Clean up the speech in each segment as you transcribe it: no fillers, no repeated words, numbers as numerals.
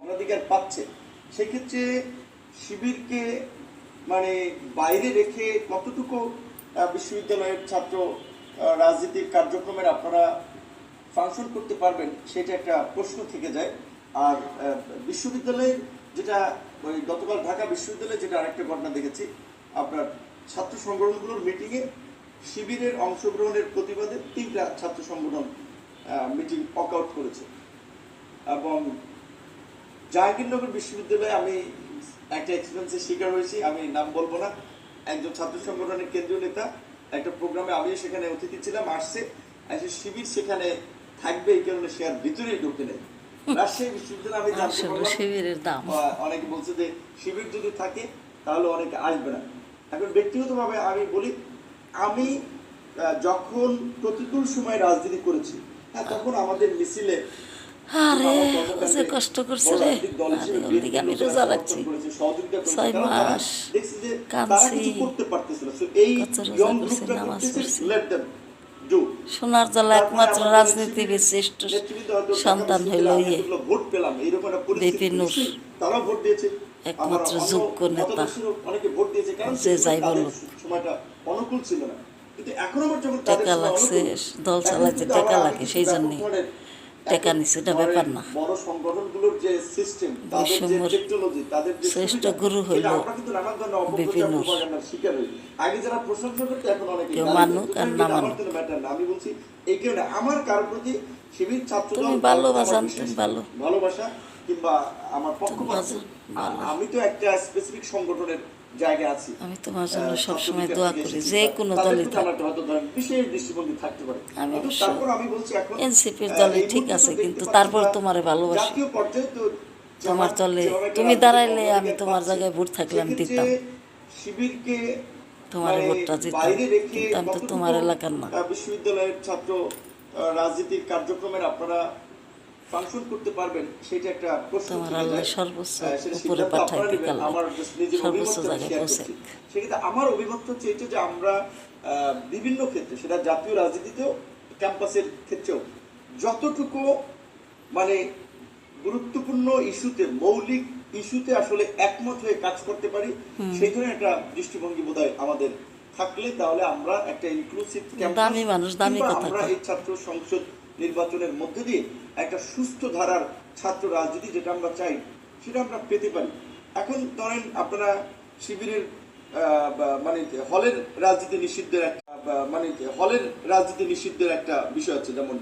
অগ্রাধিকার পাচ্ছে, সেক্ষেত্রে শিবিরকে মানে বাইরে রেখে কতটুকু বিশ্ববিদ্যালয়ের ছাত্র রাজনীতির কার্যক্রমের আপনারা ফাংশন করতে পারবেন, সেটা একটা প্রশ্ন থেকে যায়। আর বিশ্ববিদ্যালয়ের যেটা ওই গতকাল ঢাকা বিশ্ববিদ্যালয়ে যেটা আরেকটা ঘটনা দেখেছি, আপনার ছাত্র সংগঠনগুলোর মিটিংয়ে শিবিরের অংশগ্রহণের প্রতিবাদে 3টা ছাত্র সংগঠন মিটিং ওয়াক আউট করেছে। এবং জাহাঙ্গীরনগর বিশ্ববিদ্যালয়ে আমি একটা এক্সপিরিয়েন্সের শিকার হয়েছি, আমি নাম বলবো না। একজন ছাত্র সংগঠনের কেন্দ্রীয় নেতা একটা প্রোগ্রামে, আমিও সেখানে অতিথি ছিলাম, আসছে এসে শিবির সেখানে থাকবে এই কারণে সে আর ভিতরেই ঢুকে নেই। রাজশাহী বিশ্ববিদ্যালয়ে আমি জানতে পারলাম অনেকে বলছে যে শিবির যদি থাকে তাহলে অনেকে আসবে না। এখন ব্যক্তিগতভাবে আমি বলি, আমি যখন প্রতিকূল সময় রাজনীতি করেছি, হ্যাঁ, তখন আমাদের মিছিলে কষ্ট করছে রে, আমি রোজা রাখছি 6 মাস, কাঁদছি, নামাজ পড়ছি। সোনার জ্বালা একমাত্র রাজনীতিবিদ শ্রেষ্ঠ সন্তান হইল বিপি নূর, একমাত্র যোগ্য নেতা, যে যাই বলুক। টাকা লাগছে, দল চালাইতে টাকা লাগে, সেই জন্য টাকা নিচ্ছে, এটা ব্যাপার না। বৈষম্যের শ্রেষ্ঠ গুরু হইল বিপি নূর, কেউ মানুক আর না মানুক। তুমি ভালোবাসা, তুমি ভালোবাসা কিংবা আমার পক্ষপাত, আমি তো একটা স্পেসিফিক সংগঠনের জায়গা আছি। আমি তোমার জন্য সবসময় দোয়া করি, যে কোনো দলই বিশেষ দৃষ্টিভঙ্গি থাকতে পারে। আমি আমি বলছি এখন এনসিপির দলে ঠিক আছে, কিন্তু তারপর তোমারে ভালোবাসি। জাতীয় পর্যায়ে তো তোমার দলে তুমি দাঁড়াইলে আমি তোমার জায়গায় ভোট থাকলে আমি দিতাম, শিবিরকে তোমার ভোটটা দিতাম, কিন্তু আমি তো তোমার এলাকার না। বিশ্ববিদ্যালয়ের ছাত্র রাজনীতির কার্যক্রমের আপনারা ফাংশন করতে পারবেন, সেটা একটা প্রশ্ন। তোমার আল্লাহ সর্বোচ্চ উপরে পাঠাই দিকাল, সর্বোচ্চ জায়গায় পৌঁছে। সেক্ষেত্রে আমার অভিমত হচ্ছে এটা যে আমরা বিভিন্ন ক্ষেত্রে, সেটা জাতীয় রাজনীতিতেও ক্যাম্পাসের ক্ষেত্রেও যতটুকু মানে গুরুত্বপূর্ণ ইস্যুতে, মৌলিক ইস্যুতে আসলে একমত হয়ে কাজ করতে পারি, সেই ধরনের একটা দৃষ্টিভঙ্গি বোধহয় আমাদের থাকলে, তাহলে আমরা একটা ইনক্লুসিভ দামি মানুষ, দামি কথা, আমরা এই ছাত্র সংসদ নির্বাচনের মধ্যে দিয়ে একটা সুস্থ ধারার ছাত্র রাজনীতি যেটা আমরা চাই সেটা আমরা পেতে পারি। এখন ধরেন আপনারা শিবিরের মানে হলের রাজনীতি নিষিদ্ধের একটা বিষয় আছে। যেমন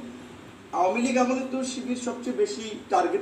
আওয়ামী লীগ আমলে তো শিবির সবচেয়ে বেশি টার্গেট